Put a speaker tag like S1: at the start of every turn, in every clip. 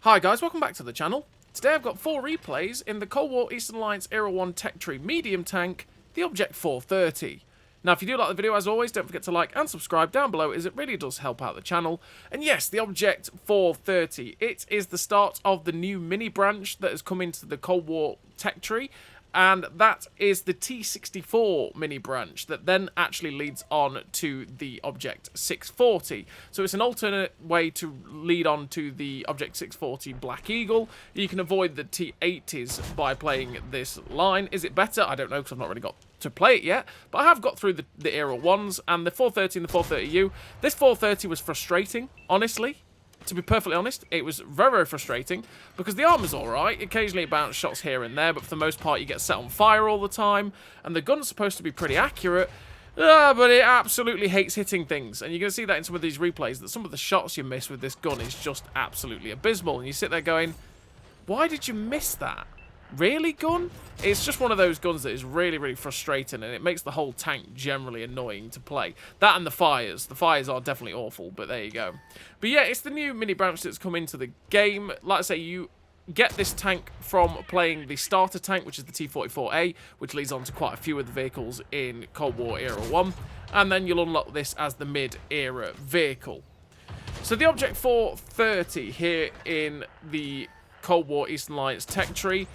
S1: Hi guys, welcome back to the channel. Today I've got 4 replays in the Cold War Eastern Alliance Era 1 Tech Tree medium tank, the Object 430. Now if you do like the video, as always, don't forget to like and subscribe down below, as it really does help out the channel. And yes, the Object 430, it is the start of the new mini branch that has come into the Cold War Tech Tree. And that is the T64 mini branch that then actually leads on to the Object 640. So it's an alternate way to lead on to the Object 640 Black Eagle. You can avoid the T80s by playing this line. Is it better? I don't know, because I've not really got to play it yet, but I have got through the Era 1s and the 430 and the 430U. This 430 was frustrating, honestly. To be perfectly honest, it was very, very frustrating because the armor's alright. Occasionally it bounces shots here and there, but for the most part you get set on fire all the time, and the gun's supposed to be pretty accurate, but it absolutely hates hitting things. And you're going to see that in some of these replays, that some of the shots you miss with this gun is just absolutely abysmal, and you sit there going, why did you miss that? Really, gun? It's just one of those guns that is really, really frustrating, and it makes the whole tank generally annoying to play. That and the fires. The fires are definitely awful, but there you go. But yeah, it's the new mini branch that's come into the game. Like I say, you get this tank from playing the starter tank, which is the T44A, which leads on to quite a few of the vehicles in Cold War Era 1. And then you'll unlock this as the mid-era vehicle. So the Object 430 here in the Cold War Eastern Alliance Tech Tree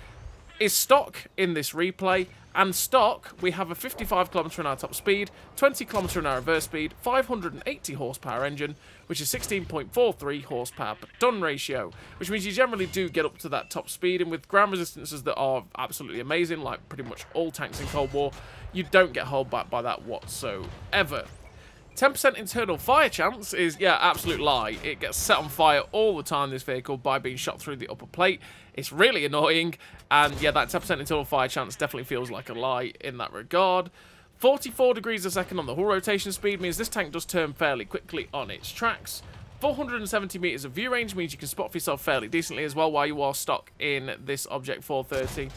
S1: is stock in this replay, and stock we have a 55 km/h top speed, 20 km/h reverse speed, 580 horsepower engine, which is 16.43 horsepower per ton ratio, which means you generally do get up to that top speed, and with ground resistances that are absolutely amazing, like pretty much all tanks in Cold War, you don't get held back by that whatsoever. 10% internal fire chance is, yeah, absolute lie. It gets set on fire all the time, this vehicle, by being shot through the upper plate. It's really annoying, and yeah, that 10% internal fire chance definitely feels like a lie in that regard. 44 degrees a second on the hull rotation speed means this tank does turn fairly quickly on its tracks. 470 meters of view range means you can spot for yourself fairly decently as well while you are stuck in this Object 430.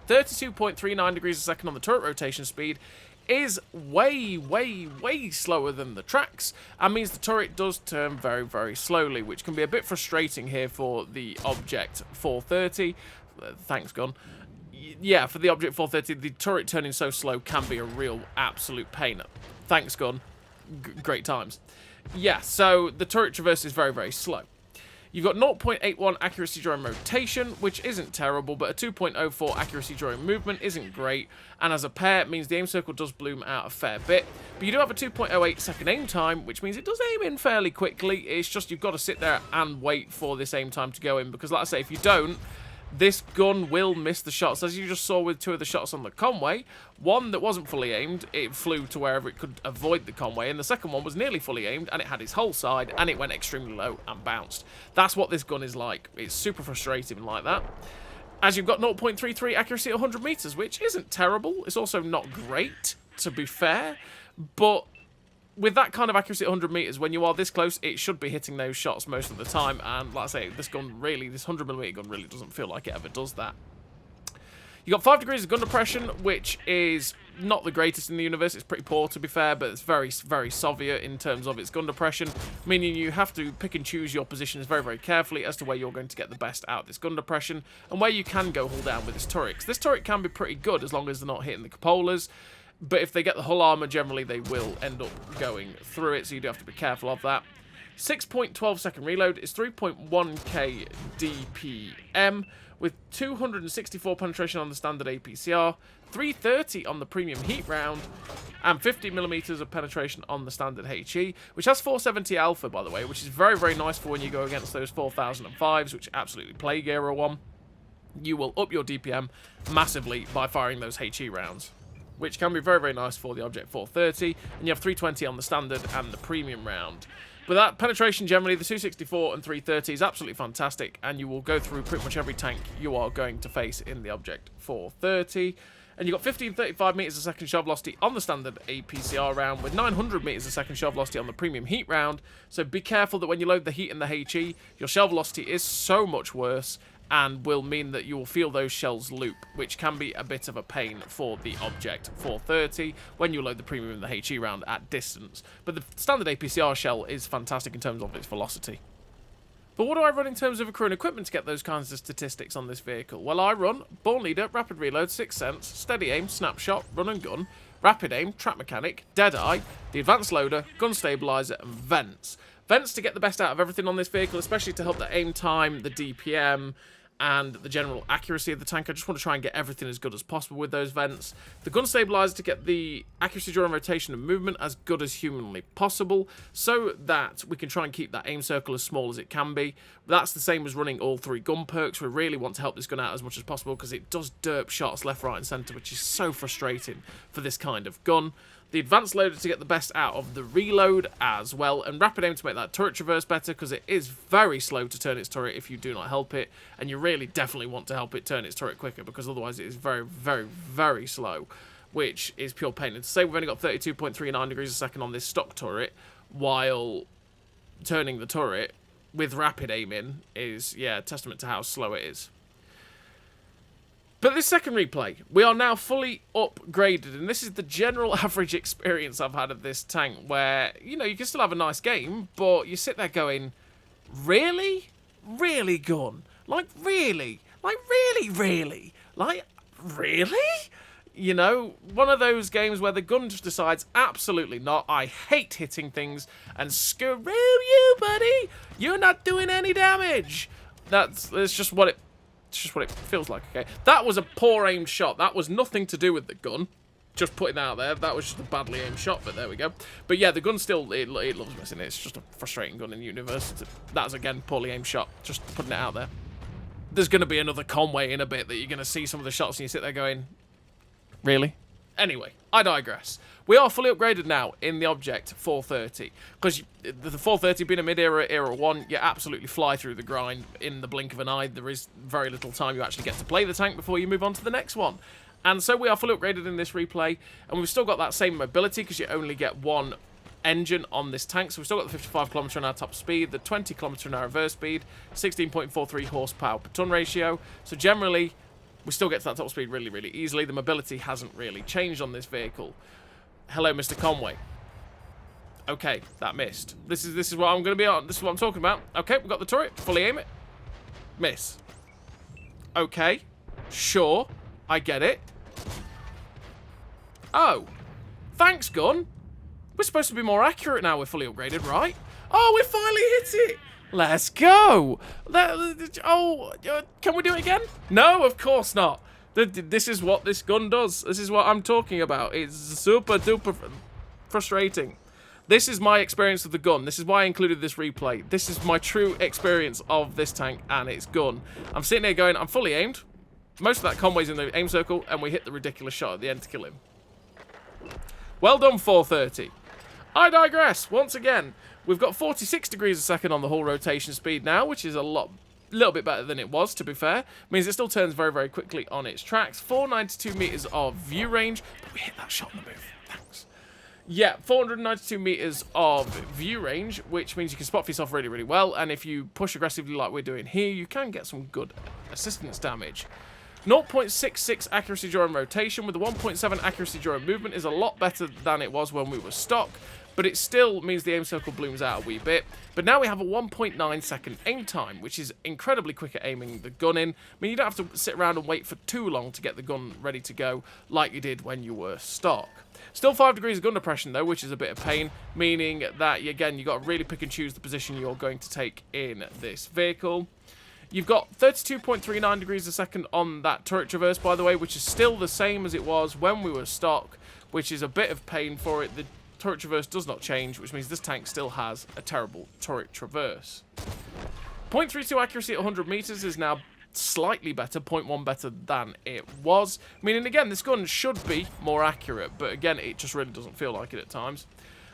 S1: 32.39 degrees a second on the turret rotation speed is way, way, way slower than the tracks, and means the turret does turn very, very slowly, which can be a bit frustrating here for the Object 430. Thanks, gun. Yeah, for the Object 430, the turret turning so slow can be a real absolute pain. Thanks, gun. Great times. Yeah, so the turret traverse is very, very slow. You've got 0.81 accuracy during rotation, which isn't terrible, but a 2.04 accuracy during movement isn't great, and as a pair, it means the aim circle does bloom out a fair bit. But you do have a 2.08 second aim time, which means it does aim in fairly quickly. It's just you've got to sit there and wait for this aim time to go in, because like I say, if you don't, this gun will miss the shots, as you just saw with 2 of the shots on the Conway. One that wasn't fully aimed, it flew to wherever it could avoid the Conway, and the second one was nearly fully aimed, and it had its whole side, and it went extremely low and bounced. That's what this gun is like. It's super frustrating like that. As you've got 0.33 accuracy at 100 meters, which isn't terrible. It's also not great, to be fair, but with that kind of accuracy at 100 meters, when you are this close, it should be hitting those shots most of the time. And like I say, this gun really, this 100mm gun really doesn't feel like it ever does that. You got 5 degrees of gun depression, which is not the greatest in the universe. It's pretty poor, to be fair, but it's very, very Soviet in terms of its gun depression, meaning you have to pick and choose your positions very, very carefully as to where you're going to get the best out of this gun depression, and where you can go hull down with this turret. 'Cause this turret can be pretty good as long as they're not hitting the cupolas. But if they get the hull armor, generally they will end up going through it, so you do have to be careful of that. 6.12 second reload is 3.1k DPM, with 264 penetration on the standard APCR, 330 on the premium heat round, and 50mm of penetration on the standard HE, which has 470 alpha, by the way, which is very, very nice for when you go against those 4005s, which absolutely plague Era 1. You will up your DPM massively by firing those HE rounds, which can be very, very nice for the Object 430, and you have 320 on the standard and the premium round. But that penetration, generally, the 264 and 330 is absolutely fantastic, and you will go through pretty much every tank you are going to face in the Object 430. And you've got 1535 meters a second shell velocity on the standard APCR round, with 900 meters a second shell velocity on the premium heat round, so be careful that when you load the heat and the HE, your shell velocity is so much worse, and will mean that you will feel those shells loop, which can be a bit of a pain for the Object 430 when you load the premium and the HE round at distance. But the standard APCR shell is fantastic in terms of its velocity. But what do I run in terms of a crew and equipment to get those kinds of statistics on this vehicle? Well, I run Born Leader, Rapid Reload, 6th Sense, Steady Aim, Snapshot, Run and Gun, Rapid Aim, Track Mechanic, Deadeye, the Advanced Loader, Gun Stabilizer, and Vents. Vents to get the best out of everything on this vehicle, especially to help the aim time, the DPM, and the general accuracy of the tank. I just want to try and get everything as good as possible with those vents. The gun stabilizer to get the accuracy during rotation and movement as good as humanly possible, so that we can try and keep that aim circle as small as it can be. That's the same as running all 3 gun perks. We really want to help this gun out as much as possible because it does derp shots left, right, and centre, which is so frustrating for this kind of gun. The advanced loader to get the best out of the reload as well, and rapid aim to make that turret traverse better, because it is very slow to turn its turret if you do not help it, and you really definitely want to help it turn its turret quicker, because otherwise it is very, very, very slow, which is pure pain. And to say we've only got 32.39 degrees a second on this stock turret, while turning the turret with rapid aiming is, yeah, testament to how slow it is. But this second replay, we are now fully upgraded, and this is the general average experience I've had of this tank, where, you know, you can still have a nice game, but you sit there going, really? Really, gun? Like, really? Like, really, really? Like, really? You know, one of those games where the gun just decides, absolutely not, I hate hitting things, and screw you, buddy! You're not doing any damage! That's just what it... It's just what it feels like, okay? That was a poor aimed shot. That was nothing to do with the gun. Just putting that out there. That was just a badly aimed shot, but there we go. But yeah, the gun still, it loves missing it. It's just a frustrating gun in universe. That's, again, poorly aimed shot. Just putting it out there. There's going to be another Conway in a bit that you're going to see some of the shots and you sit there going, really? Anyway, I digress. We are fully upgraded now in the Object 430. Because the 430 being a mid-era, Era 1, you absolutely fly through the grind in the blink of an eye. There is very little time you actually get to play the tank before you move on to the next one. And so we are fully upgraded in this replay. And we've still got that same mobility because you only get one engine on this tank. So we've still got the 55 km/h top speed, the 20 km/h reverse speed, 16.43 horsepower per ton ratio. So generally, we still get to that top speed really, really easily. The mobility hasn't really changed on this vehicle. Hello, Mr. Conway. Okay, that missed. This is what I'm going to be on. This is what I'm talking about. Okay, we've got the turret. Fully aim it. Miss. Okay. Sure. I get it. Oh. Thanks, gun. We're supposed to be more accurate now we're fully upgraded, right? Oh, we finally hit it. Let's go. Can we do it again? No, of course not. This is what this gun does. This is what I'm talking about. It's super duper frustrating. This is my experience of the gun. This is why I included this replay. This is my true experience of this tank and its gun. I'm sitting here going, I'm fully aimed. Most of that Conway's in the aim circle, and we hit the ridiculous shot at the end to kill him. Well done, 430. I digress. Once again, we've got 46 degrees a second on the hull rotation speed now, which is a little bit better than it was, to be fair. Means it still turns very, very quickly on its tracks. 492 meters of view range, but we hit that shot on the move. Thanks. Yeah, 492 meters of view range, which means you can spot for yourself really, really well. And if you push aggressively like we're doing here, you can get some good assistance damage. 0.66 accuracy during rotation with the 1.7 accuracy during movement is a lot better than it was when we were stock, but it still means the aim circle blooms out a wee bit. But now we have a 1.9 second aim time, which is incredibly quick at aiming the gun in. I mean, you don't have to sit around and wait for too long to get the gun ready to go like you did when you were stock. Still 5 degrees of gun depression though, which is a bit of pain, meaning that, again, you've got to really pick and choose the position you're going to take in this vehicle. You've got 32.39 degrees a second on that turret traverse, by the way, which is still the same as it was when we were stock, which is a bit of pain for it. The turret traverse does not change, which means this tank still has a terrible turret traverse. 0.32 accuracy at 100 meters is now slightly better, 0.1 better than it was. Meaning, again, this gun should be more accurate, but again, it just really doesn't feel like it at times.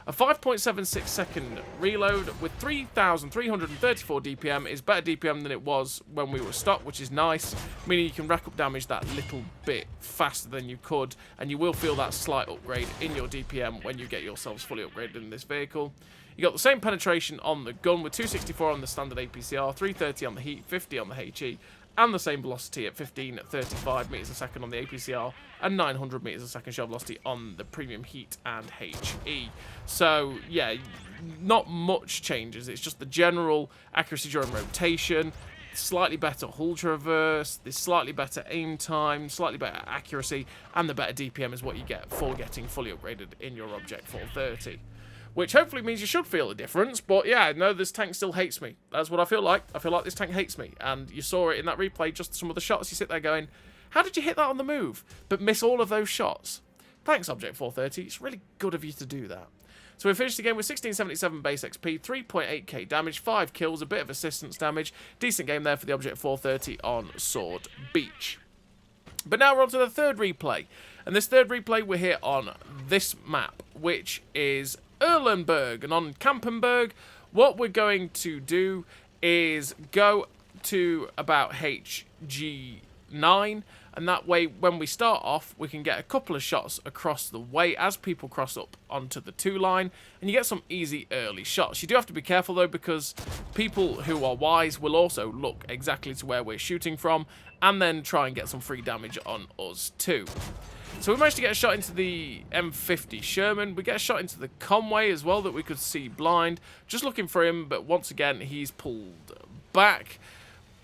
S1: A 5.76 second reload with 3,334 DPM is better DPM than it was when we were stock, which is nice, meaning you can rack up damage that little bit faster than you could, and you will feel that slight upgrade in your DPM when you get yourselves fully upgraded in this vehicle. You got the same penetration on the gun with 264 on the standard APCR, 330 on the heat, 50 on the HE, and the same velocity at 1535 meters a second on the APCR and 900 meters a second shell velocity on the premium heat and HE. So yeah, not much changes. It's just the general accuracy during rotation, slightly better hull traverse, the slightly better aim time, slightly better accuracy, and the better DPM is what you get for getting fully upgraded in your Object 430. Which hopefully means you should feel a difference, but yeah, no, this tank still hates me. That's what I feel like. I feel like this tank hates me, and you saw it in that replay, just some of the shots. You sit there going, how did you hit that on the move, but miss all of those shots? Thanks, Object 430. It's really good of you to do that. So we finished the game with 1677 base XP, 3.8k damage, 5 kills, a bit of assistance damage. Decent game there for the Object 430 on Sword Beach. But now we're on to the third replay. And this third replay, we're here on this map, which is Erlenberg. And on Kampenberg, what we're going to do is go to about HG9. And that way, when we start off, we can get a couple of shots across the way as people cross up onto the 2 line. And you get some easy early shots. You do have to be careful, though, because people who are wise will also look exactly to where we're shooting from and then try and get some free damage on us, too. So we managed to get a shot into the M50 Sherman. We get a shot into the Conway as well that we could see blind. Just looking for him, but once again, he's pulled back.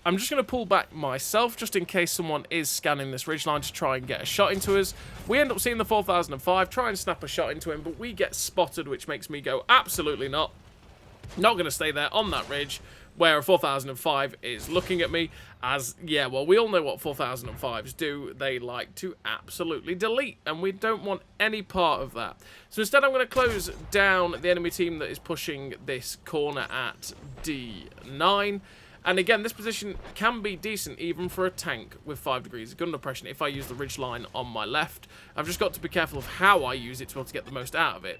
S1: I'm just going to pull back myself, just in case someone is scanning this ridgeline to try and get a shot into us. We end up seeing the 4005, try and snap a shot into him, but we get spotted, which makes me go, absolutely not. Not going to stay there on that ridge, where a 4005 is looking at me, as, yeah, well, we all know what 4005s do. They like to absolutely delete, and we don't want any part of that. So instead, I'm going to close down the enemy team that is pushing this corner at D9. And again, this position can be decent even for a tank with 5 degrees of gun depression if I use the ridge line on my left. I've just got to be careful of how I use it to be able to get the most out of it.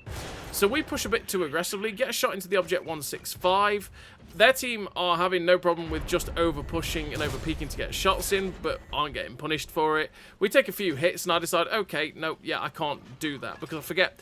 S1: So we push a bit too aggressively, get a shot into the Object 165. Their team are having no problem with just over-pushing and over-peaking to get shots in, but aren't getting punished for it. We take a few hits and I decide, okay, no, yeah, I can't do that because I forget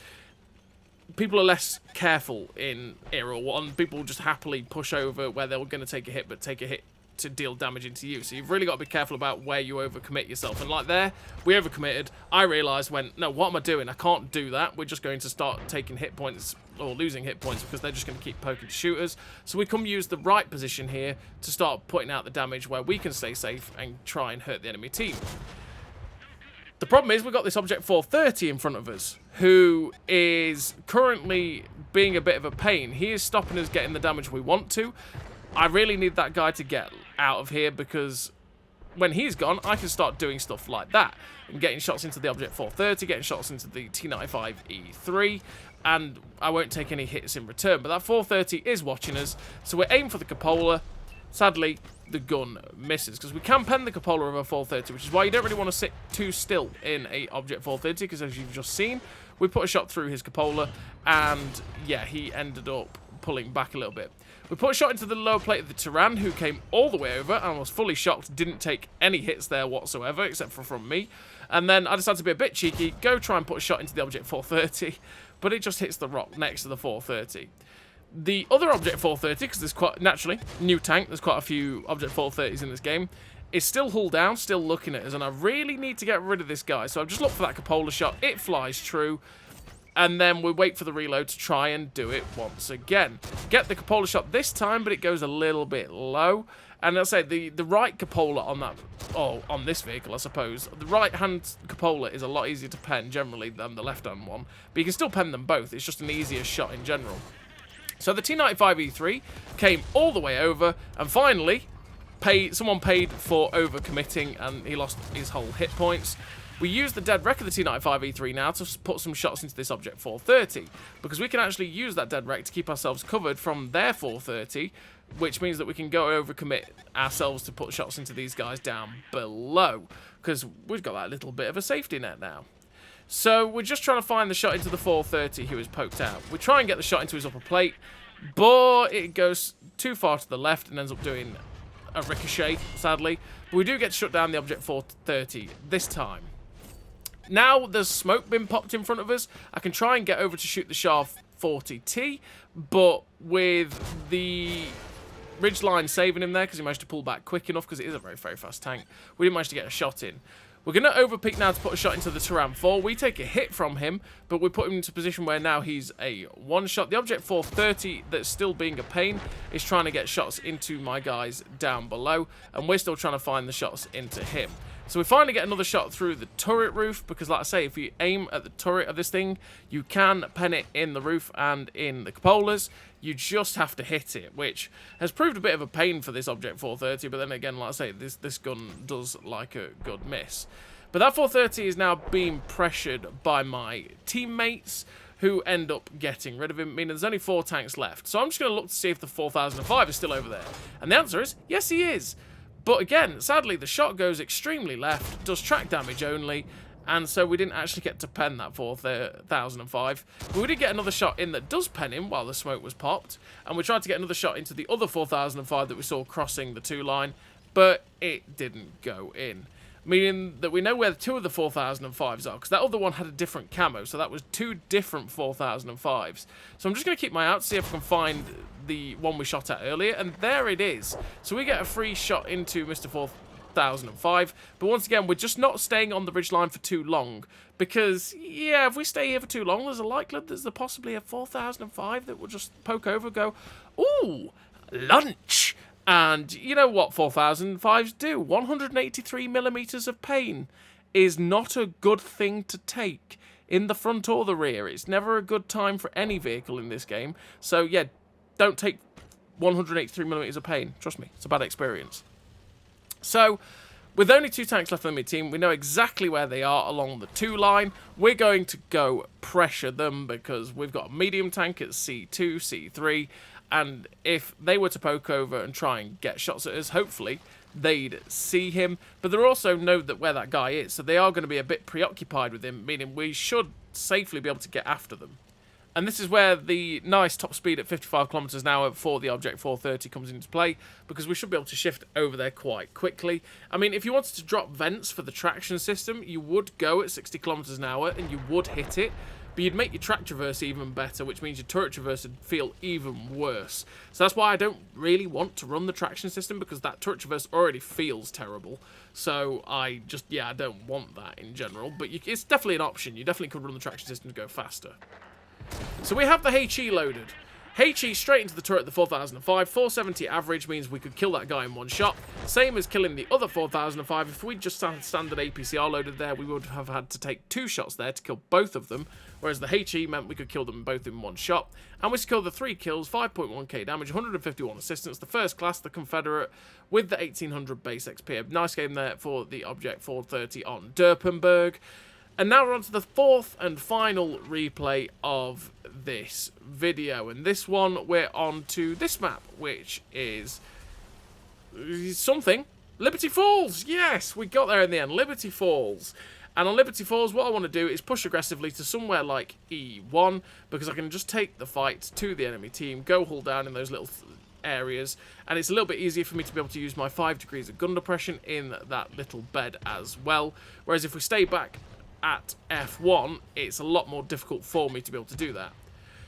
S1: people are less careful in Era 1. People just happily push over where they're going to take a hit, but take a hit to deal damage into you. So you've really got to be careful about where you overcommit yourself. And like there, we overcommitted. I realised no, what am I doing? I can't do that. We're just going to start taking hit points or losing hit points because they're just going to keep poking to shoot us. So we come use the right position here to start putting out the damage where we can stay safe and try and hurt the enemy team. The problem is we've got this Object 430 in front of us, who is currently being a bit of a pain. He is stopping us getting the damage we want to. I really need that guy to get out of here because when he's gone, I can start doing stuff like that. And getting shots into the Object 430, getting shots into the T95E3, and I won't take any hits in return. But that 430 is watching us, so we're aiming for the cupola. Sadly, the gun misses because we can pen the cupola of a 430, which is why you don't really want to sit too still in a Object 430 because as you've just seen, we put a shot through his cupola and yeah, he ended up pulling back a little bit. We put a shot into the lower plate of the Tyran, who came all the way over and was fully shocked, didn't take any hits there whatsoever except for from me. And then I decided to be a bit cheeky, go try and put a shot into the Object 430, but it just hits the rock next to the 430. The other Object 430, because there's quite, naturally, new tank, there's quite a few Object 430s in this game, is still hull down, still looking at us, and I really need to get rid of this guy. So I've just looked for that cupola shot, it flies true, and then we wait for the reload to try and do it once again. Get the cupola shot this time, but it goes a little bit low. And I'll say the right cupola on that, on this vehicle, I suppose, the right-hand cupola is a lot easier to pen generally than the left-hand one, but you can still pen them both. It's just an easier shot in general. So the T95E3 came all the way over, and finally, someone paid for overcommitting, and he lost his whole hit points. We use the dead wreck of the T95E3 now to put some shots into this Object 430, because we can actually use that dead wreck to keep ourselves covered from their 430, which means that we can go overcommit ourselves to put shots into these guys down below, because we've got that little bit of a safety net now. So we're just trying to find the shot into the 430 who is poked out. We try and get the shot into his upper plate, but it goes too far to the left and ends up doing a ricochet, sadly. But we do get to shut down the Object 430 this time. Now there's smoke been popped in front of us. I can try and get over to shoot the Char 40T, but with the ridgeline saving him there because he managed to pull back quick enough because it is a very, very fast tank. We didn't manage to get a shot in. We're going to overpeak now to put a shot into the Tyran 4. We take a hit from him, but we put him into a position where now he's a one-shot. The Object 430 that's still being a pain is trying to get shots into my guys down below, and we're still trying to find the shots into him. So we finally get another shot through the turret roof, because like I say, if you aim at the turret of this thing, you can pen it in the roof and in the cupolas. You just have to hit it, which has proved a bit of a pain for this Object 430, but then again, like I say, this gun does like a good miss. But that 430 is now being pressured by my teammates, who end up getting rid of him, meaning there's only 4 tanks left. So I'm just going to look to see if the 4005 is still over there. And the answer is, yes, he is. But again, sadly, the shot goes extremely left, does track damage only, and so we didn't actually get to pen that 4005. But we did get another shot in that does pen him while the smoke was popped, and we tried to get another shot into the other 4005 that we saw crossing the 2 line, but it didn't go in. Meaning that we know where 2 of the 4005s are, because that other one had a different camo, so that was 2 different 4005s. So I'm just going to keep my eye out to see if I can find the one we shot at earlier, and there it is. So we get a free shot into Mr. 4005, but once again, we're just not staying on the ridgeline for too long, because, yeah, if we stay here for too long, there's a likelihood there's possibly a 4005 that will just poke over, go, ooh, lunch! And you know what 4005s do? 183mm of pain is not a good thing to take in the front or the rear. It's never a good time for any vehicle in this game. So yeah, don't take 183mm of pain. Trust me, it's a bad experience. So, with only 2 tanks left on my team, we know exactly where they are along the 2 line. We're going to go pressure them because we've got a medium tank at C2, C3, and if they were to poke over and try and get shots at us, hopefully they'd see him. But they also know that where that guy is, so they are going to be a bit preoccupied with him, meaning we should safely be able to get after them. And this is where the nice top speed at 55 kilometers an hour for the Object 430 comes into play, because we should be able to shift over there quite quickly. I mean, if you wanted to drop vents for the traction system, you would go at 60 kilometers an hour and you would hit it, but you'd make your track traverse even better, which means your turret traverse would feel even worse. So that's why I don't really want to run the traction system, because that turret traverse already feels terrible. So I just, yeah, I don't want that in general, but it's definitely an option. You definitely could run the traction system to go faster. So we have the HE loaded. HE straight into the turret, the 4005. 470 average means we could kill that guy in 1 shot. Same as killing the other 4005. If we just had standard APCR loaded there, we would have had to take 2 shots there to kill both of them. Whereas the HE meant we could kill them both in 1 shot. And we secured the 3 kills, 5.1k damage, 151 assistance. The first class, the Confederate, with the 1800 base XP. A nice game there for the Object 430 on Derpenberg. And now we're on to the 4th and final replay of this video. And this one, we're on to this map, which is something. Liberty Falls! Yes, we got there in the end. Liberty Falls. And on Liberty Falls, what I want to do is push aggressively to somewhere like E1, because I can just take the fight to the enemy team, go hull down in those little areas, and it's a little bit easier for me to be able to use my 5 degrees of gun depression in that little bed as well. Whereas if we stay back at F1, it's a lot more difficult for me to be able to do that.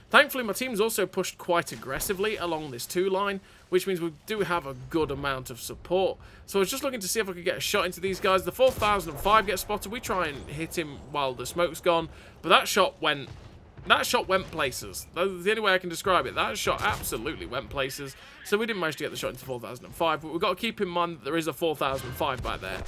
S1: Thankfully, my team's also pushed quite aggressively along this 2 line, which means we do have a good amount of support. So I was just looking to see if I could get a shot into these guys. The 4005 gets spotted. We try and hit him while the smoke's gone, but that shot went places. That's the only way I can describe it. That shot absolutely went places. So we didn't manage to get the shot into 4005, but we've got to keep in mind that there is a 4005 back there.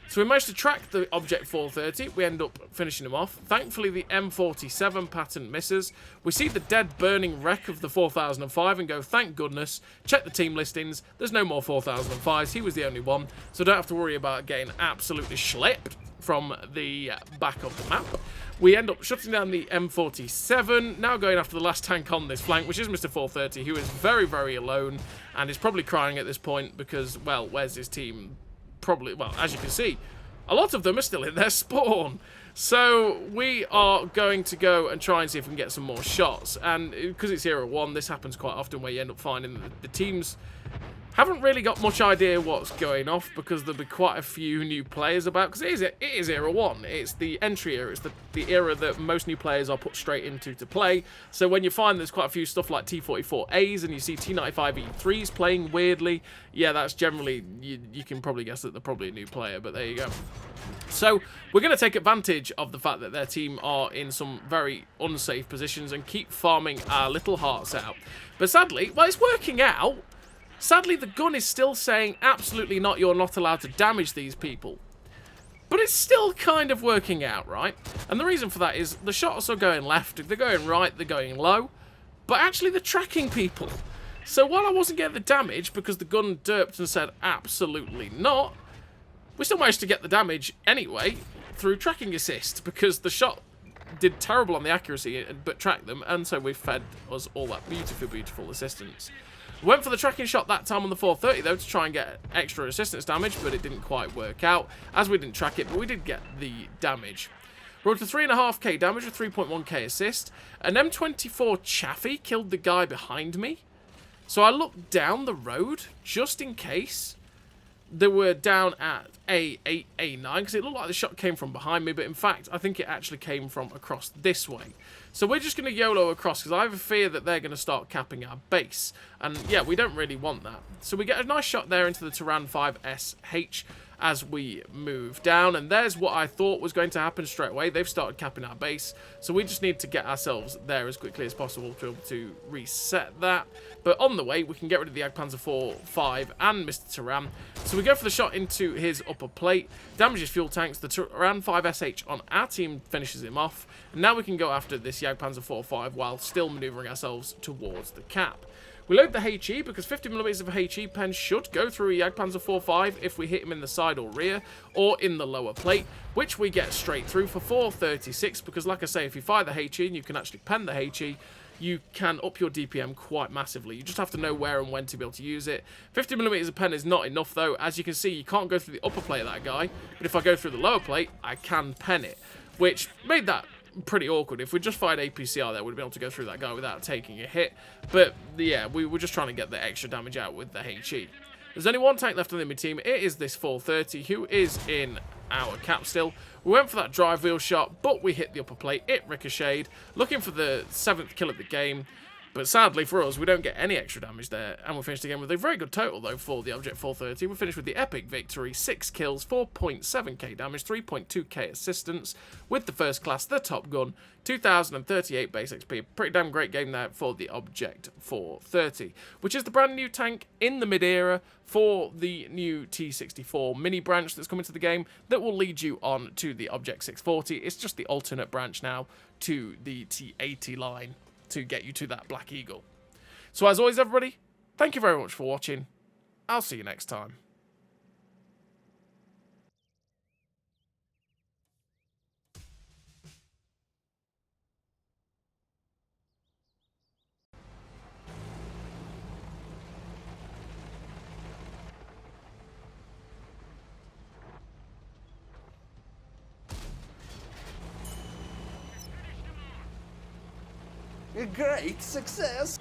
S1: So we managed to track the Object 430. We end up finishing him off. Thankfully, the M47 pattern misses. We see the dead burning wreck of the 4005 and go, thank goodness. Check the team listings. There's no more 4005s. He was the only one. So don't have to worry about getting absolutely schlepped from the back of the map. We end up shutting down the M47. Now going after the last tank on this flank, which is Mr. 430, who is very, very alone and is probably crying at this point because, well, where's his team? Probably, well, as you can see, a lot of them are still in their spawn. So we are going to go and try and see if we can get some more shots. And because it's Hero 1, this happens quite often where you end up finding the teams Haven't really got much idea what's going off because there'll be quite a few new players about, because it is Era 1. It's the entry era. It's the era that most new players are put straight into to play. So when you find there's quite a few stuff like T44As and you see T95E3s playing weirdly, yeah, that's generally, you can probably guess that they're probably a new player, but there you go. So we're going to take advantage of the fact that their team are in some very unsafe positions and keep farming our little hearts out. But sadly, well, it's working out. Sadly, the gun is still saying, absolutely not, you're not allowed to damage these people. But it's still kind of working out, right? And the reason for that is the shots are going left, they're going right, they're going low. But actually, they're tracking people. So while I wasn't getting the damage because the gun derped and said, absolutely not, we still managed to get the damage anyway through tracking assist because the shot did terrible on the accuracy but tracked them, and so we fed us all that beautiful, beautiful assistance. Went for the tracking shot that time on the 430 though to try and get extra assistance damage, but it didn't quite work out as we didn't track it, but we did get the damage. We're up to 3.5k damage with 3.1k assist. An M24 Chaffee killed the guy behind me, so I looked down the road just in case they were down at A8, A9, because it looked like the shot came from behind me, but in fact, I think it actually came from across this way. So we're just going to YOLO across, because I have a fear that they're going to start capping our base. And yeah, we don't really want that. So we get a nice shot there into the Turan 5SH as we move down, and there's what I thought was going to happen straight away. They've started capping our base, so we just need to get ourselves there as quickly as possible to be able to reset that. But on the way, we can get rid of the Jagdpanzer 4-5 and Mr. Turan. So we go for the shot into his upper plate, damages fuel tanks. The Turan 5SH on our team finishes him off, and now we can go after this Jagdpanzer 4-5 while still manoeuvring ourselves towards the cap. We load the HE because 50mm of HE pen should go through a Jagdpanzer 4-5 if we hit him in the side or rear or in the lower plate, which we get straight through for 436 because, like I say, if you fire the HE and you can actually pen the HE, you can up your DPM quite massively. You just have to know where and when to be able to use it. 50mm of pen is not enough though. As you can see, you can't go through the upper plate of that guy, but if I go through the lower plate, I can pen it, which made that pretty awkward. If we just fired APCR there, we'd be able to go through that guy without taking a hit. But yeah, we were just trying to get the extra damage out with the HE. There's only one tank left on the enemy team. It is this 430 who is in our cap still. We went for that drive wheel shot, but we hit the upper plate. It ricocheted, looking for the 7th kill of the game. But sadly for us, we don't get any extra damage there, and we finished again with a very good total, though, for the Object 430. We finished with the epic victory, 6 kills, 4.7k damage, 3.2k assistance, with the first class, the Top Gun, 2038 base XP. Pretty damn great game there for the Object 430, which is the brand new tank in the mid-era for the new T64 mini branch that's coming to the game that will lead you on to the Object 640. It's just the alternate branch now to the T80 line to get you to that Black Eagle. So as always, everybody, thank you very much for watching. I'll see you next time.
S2: A great success!